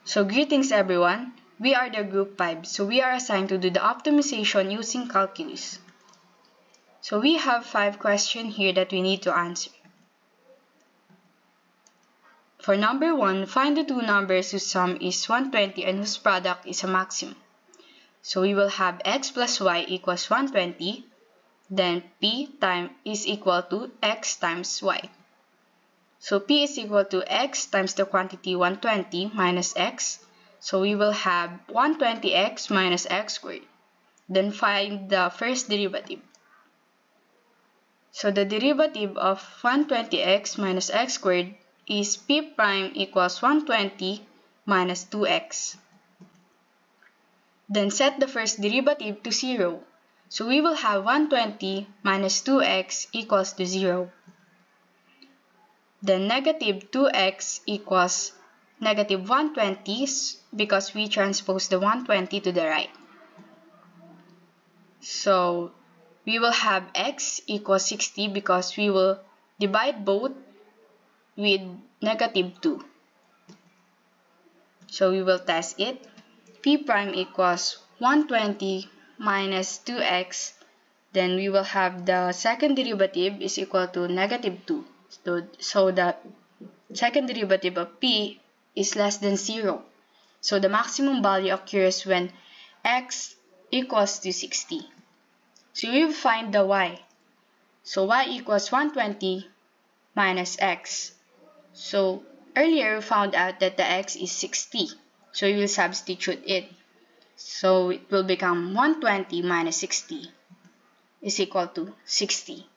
So greetings everyone, we are the group 5, so we are assigned to do the optimization using calculus. So we have 5 questions here that we need to answer. For number 1, find the two numbers whose sum is 120 and whose product is a maximum. So we will have x plus y equals 120, then p is equal to x times y. So p is equal to x times the quantity 120 minus x. So we will have 120x minus x squared. Then find the first derivative. So the derivative of 120x minus x squared is p prime equals 120 minus 2x. Then set the first derivative to 0. So we will have 120 minus 2x equals to 0. Then negative 2x equals negative 120 because we transpose the 120 to the right. So we will have x equals 60 because we will divide both with negative 2. So we will test it. P prime equals 120 minus 2x. Then we will have the second derivative is equal to negative 2. So the second derivative of p is less than 0. So the maximum value occurs when x equals to 60. So we will find the y. So y equals 120 minus x. So earlier we found out that the x is 60. So we will substitute it. So it will become 120 minus 60 is equal to 60.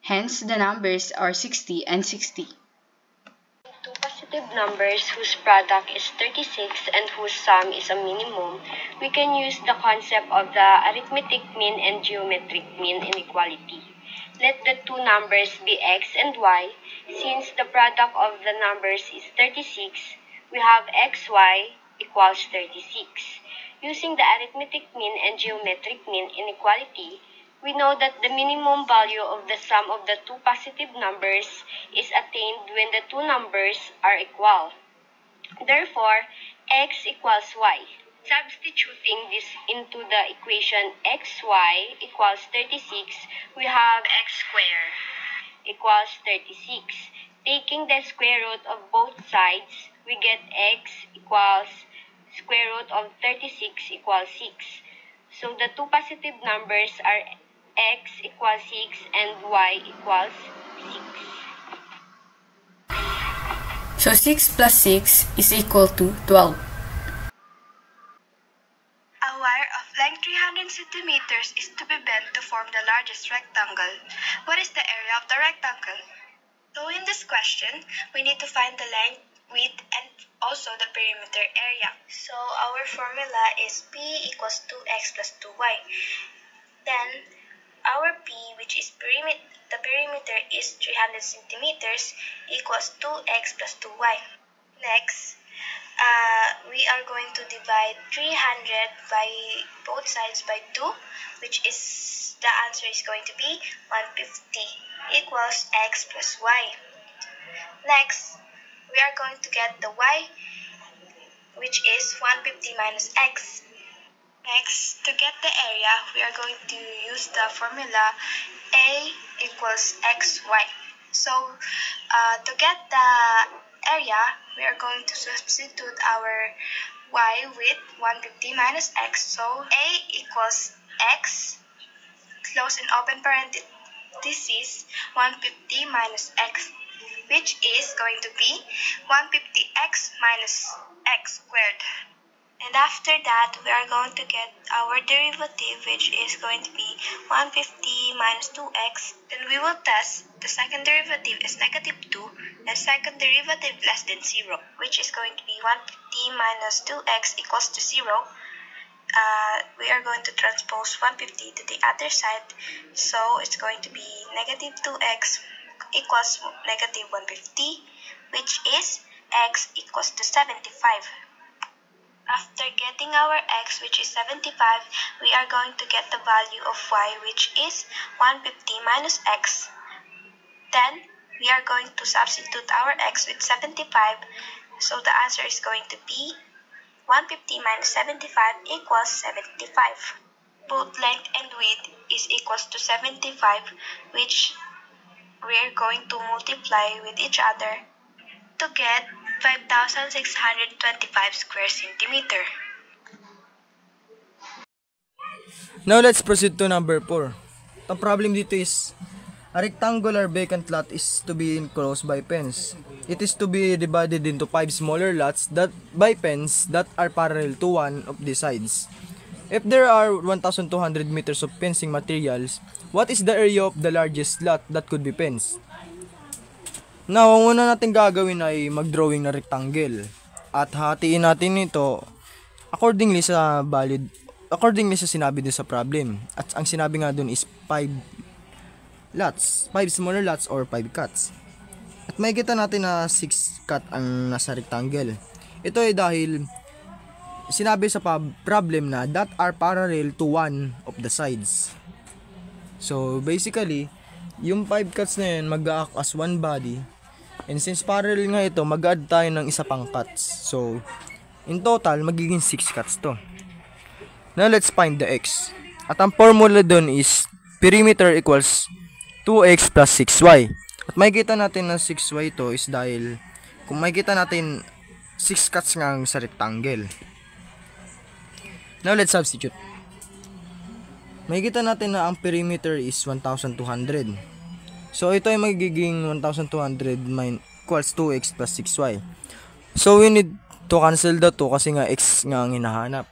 Hence, the numbers are 60 and 60. Two positive numbers whose product is 36 and whose sum is a minimum, we can use the concept of the arithmetic mean and geometric mean inequality. Let the two numbers be x and y. Since the product of the numbers is 36, we have xy equals 36. Using the arithmetic mean and geometric mean inequality, we know that the minimum value of the sum of the two positive numbers is attained when the two numbers are equal. Therefore, x equals y. Substituting this into the equation xy equals 36, we have x squared equals 36. Taking the square root of both sides, we get x equals square root of 36 equals 6. So the two positive numbers are x equals 6 and y equals 6. So 6 plus 6 is equal to 12. A wire of length 300 centimeters is to be bent to form the largest rectangle. What is the area of the rectangle? So in this question, we need to find the length, width, and also the perimeter area. So our formula is P equals 2x plus 2y. Then our P, which is the perimeter is 300 centimeters, equals 2x plus 2y. Next, we are going to divide 300 by both sides by 2, which is the answer is going to be 150 equals x plus y. Next, we are going to get the y, which is 150 minus x. Next, to get the area, we are going to use the formula A equals xy. So, to get the area, we are going to substitute our y with 150 minus x. So, A equals x, close and open parenthesis, 150 minus x, which is going to be 150x minus x squared. And after that, we are going to get our derivative, which is going to be 150 minus 2x. Then we will test the second derivative is negative 2, and second derivative less than 0, which is going to be 150 minus 2x equals to 0. We are going to transpose 150 to the other side, so it's going to be negative 2x equals negative 150, which is x equals to 75. After getting our x, which is 75, we are going to get the value of y, which is 150 minus x. Then, we are going to substitute our x with 75, so the answer is going to be 150 minus 75 equals 75. Both length and width is equals to 75, which we're going to multiply with each other to get 5,625 square centimeter. Now let's proceed to number 4. Ang problem dito is a rectangular vacant lot is to be enclosed by fence. It is to be divided into 5 smaller lots that by fence that are parallel to one of the sides. If there are 1,200 meters of fencing materials, what is the area of the largest lot that could be fenced? Now, ang una natin gagawin ay mag-drawing na rectangle. At hatiin natin ito accordingly sa sinabi din sa problem. At ang sinabi nga dun is 5 lots, 5 smaller lots or 5 cuts. At makikita natin na 6 cut ang nasa rectangle. Ito ay dahil sinabi sa problem na that are parallel to one of the sides. So basically, yung 5 cuts na yun mag-act as one body. And since parallel nga ito, mag-add tayo ng isa pang cuts. So in total, magiging 6 cuts to. Now let's find the x. At ang formula dun is perimeter equals 2x plus 6y. At makikita natin na 6y to is dahil kung makikita natin 6 cuts nga sa rectangle. Now let's substitute. Makikita natin na ang perimeter is 1,200. So ito ay magiging 1,200 equals 2x plus 6y. So we need to cancel the 2 kasi nga x nga ang hinahanap.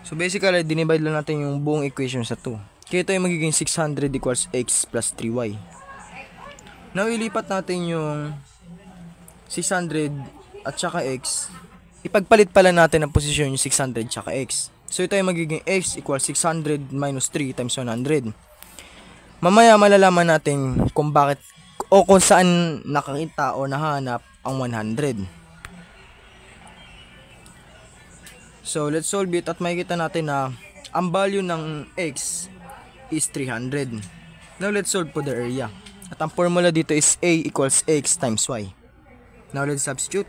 So basically, dinivide lang natin yung buong equation sa 2. Kaya ito ay magiging 600 equals x plus 3y. Now, ilipat natin yung 600 at saka x. Ipagpalit pala natin ang posisyon yung 600 at saka x. So ito ay magiging x equals 600 minus 3 times 100. Mamaya malalaman natin kung bakit o kung saan nakakita o nahanap ang 100. So, let's solve it at makikita natin na ang value ng x is 300. Now, let's solve for the area. At ang formula dito is a equals x times y. Now, let's substitute.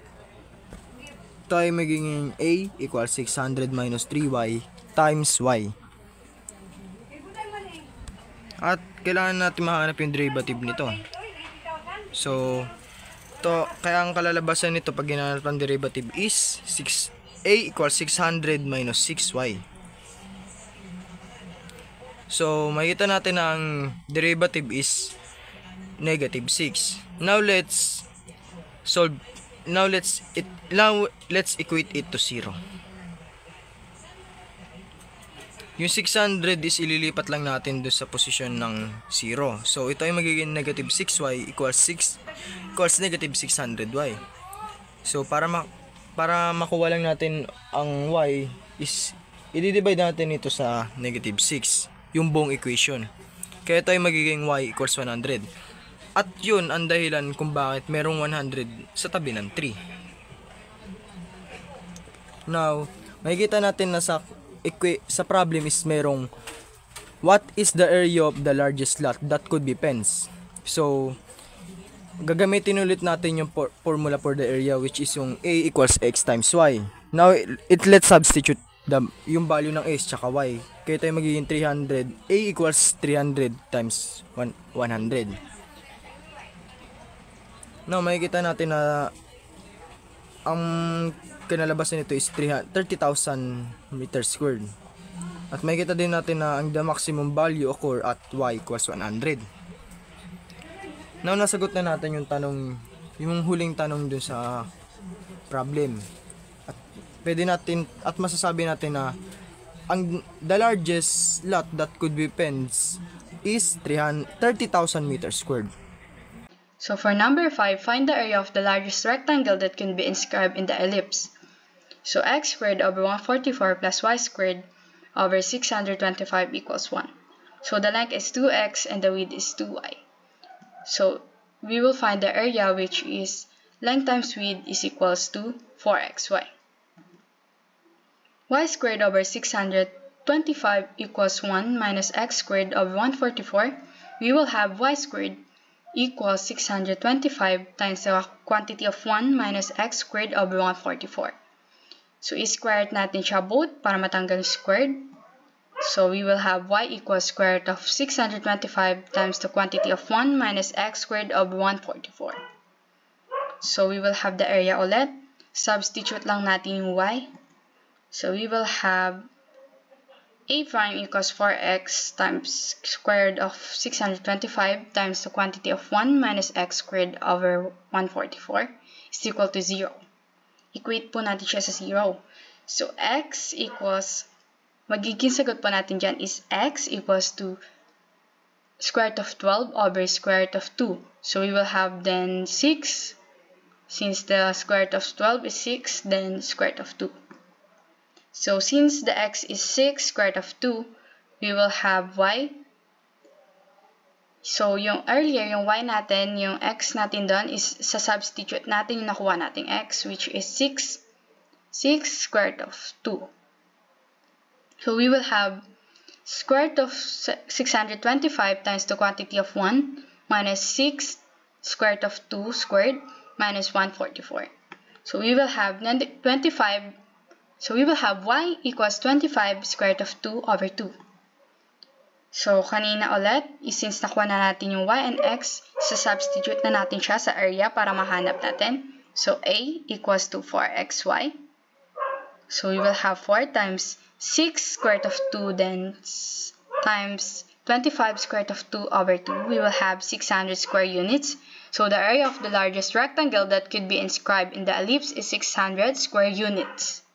Ito ay magiging a equals 600 minus 3y times y. At kailangan natin mahanap yung derivative nito. So, kaya ang kalalabasan nito pag ginanap ang derivative is a equals 600 minus 6y. So, makikita natin na ang derivative is negative 6. Now, let's equate it to 0. Yung 600 is ililipat lang natin doon sa posisyon ng 0. So, ito ay magiging negative 6y equals negative 600y. So, para makuha lang natin ang y is i-divide natin ito sa negative 6, yung buong equation. Kaya ito ay magiging y equals 100. At yun ang dahilan kung bakit merong 100 sa tabi ng 3. Now, makikita natin na sa problem is merong what is the area of the largest lot that could be fenced. So, gagamitin ulit natin yung formula for the area which is yung a equals x times y. Now, let's substitute yung value ng x tsaka y. Kaya tayo magiging 300. A equals 300 times 100. Now, makikita natin na ang kinalabasan nito is 30,000 meters squared. At makikita din natin na ang the maximum value occur at y equals 100. Now, nasagot na natin yung huling tanong dun sa problem. At masasabi natin na the largest lot that could be fenced is 30,000 meters squared. So for number 5, find the area of the largest rectangle that can be inscribed in the ellipse. So x squared over 144 plus y squared over 625 equals 1. So the length is 2x and the width is 2y. So we will find the area, which is length times width is equals to 4xy. Y squared over 625 equals 1 minus x squared over 144. We will have y squared equals 625 times the quantity of 1 minus x squared over 144. So, i-square natin siya both para matanggal yung squared. So, we will have y equals square root of 625 times the quantity of 1 minus x squared over 144. So, we will have the area ulit. Substitute lang natin yung y. So, we will have a prime equals 4x times square root of 625 times the quantity of 1 minus x squared over 144 is equal to 0. Equate po natin siya sa 0. So, x equals, magiging sagot po natin dyan is x equals to square root of 12 over square root of 2. So, we will have then 6. Since the square root of 12 is 6, then square root of 2. So, since the x is 6 square root of 2, we will have y. So, yung earlier, yung y natin, yung x natin doon is sa substitute natin yung nakuha nating x, which is 6 square root of 2. So, we will have square root of 625 times the quantity of 1 minus 6 square root of 2 squared minus 144. So, we will have 25. So, we will have y equals 25 square root of 2 over 2. So, kanina ulit, since nakuha na natin yung y and x, substitute na natin siya sa area para mahanap natin. So, a equals to 4xy. So, we will have 4 times 6 square root of 2 then times 25 square root of 2 over 2. We will have 600 square units. So, the area of the largest rectangle that could be inscribed in the ellipse is 600 square units.